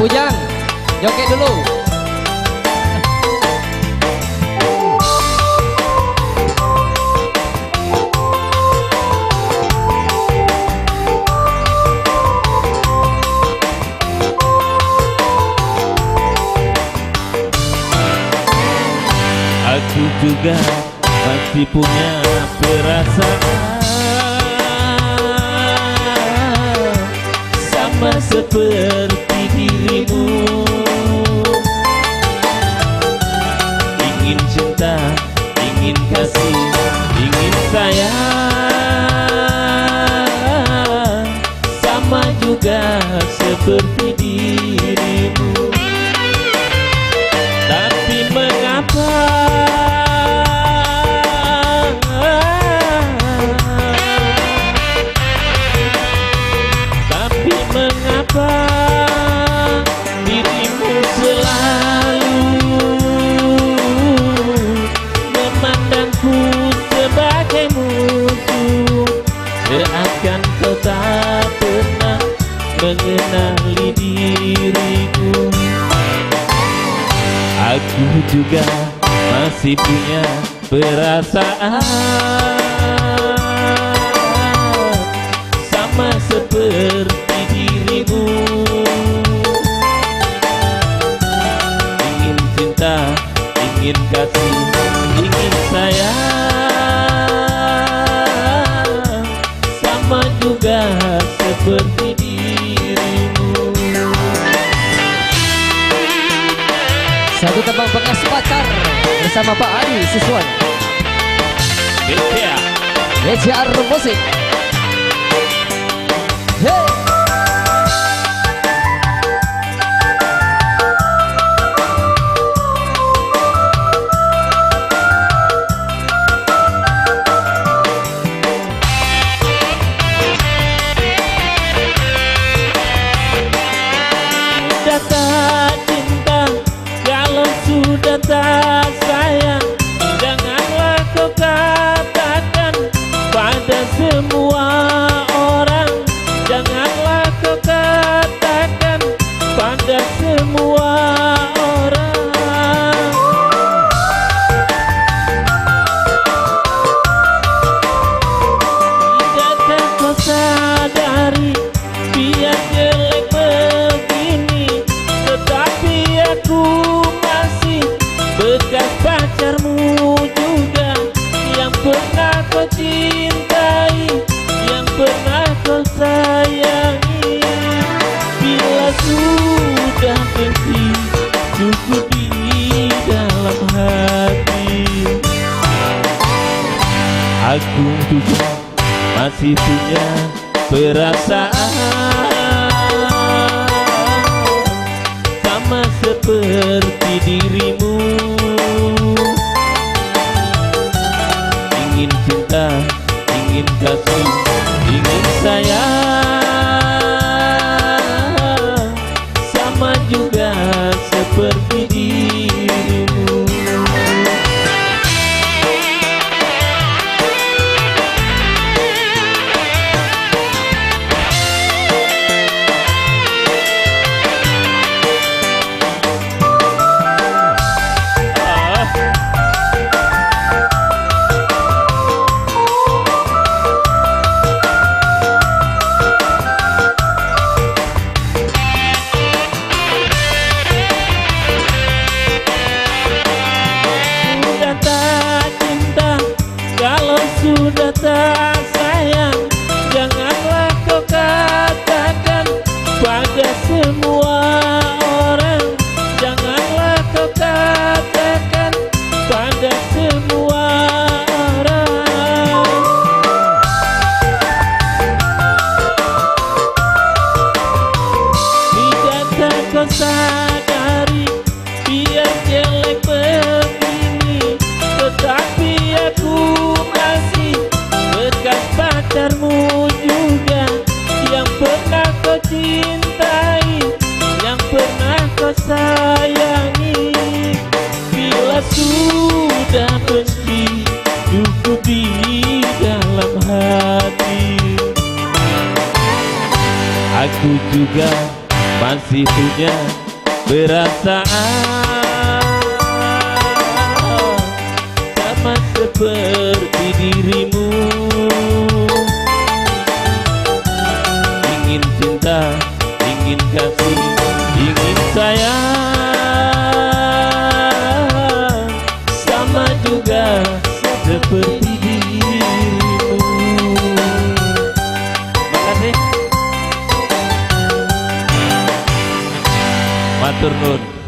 Bujang, joget dulu. Aku juga masih punya perasaan sama seperti dirimu. Ingin cinta, ingin kasih, ingin sayang, sama juga seperti dirimu. Tapi mengapa dirimu selalu memandangku sebagai musuh, seakan kau tak pernah mengenali diriku. Aku juga masih punya perasaan sama seperti dirimu. Ingin cinta, ingin kasih, ingin sayang, sama juga seperti dirimu. Satu tebang bekas pacar bersama Pak Adi Siswan. BCR Musik. Hey. Sudah tak cinta, kalau sudah tak sayang, janganlah kau katakan pada semua orang. Janganlah kau katakan pada semua orang. Tidakkah kau sadari, biar jelek begini, tetapi aku masih bekas pacarmu juga, yang pernah kau cintai, yang pernah kau sayangi. Bila sudah benci, cukup di dalam hati. Aku juga masih punya perasaan sama seperti dirimu. Ingin cinta, ingin kasih, ingin sayang, sama juga seperti dirimu. Sudah tak sayang, janganlah kau katakan pada semua orang. Janganlah kau katakan pada semua orang. Tidakkah kau sadari, biar jelek begini, tetapi aku masih bekas pacarmu juga, yang pernah kau cintai, yang pernah kau sayangi. Bila sudah benci, cukup di dalam hati. Aku juga masih punya perasaan sama seperti dirimu. Ingin cinta, ingin kasih, ingin sayang, sama juga seperti dirimu. Makasih. Matur nuwun.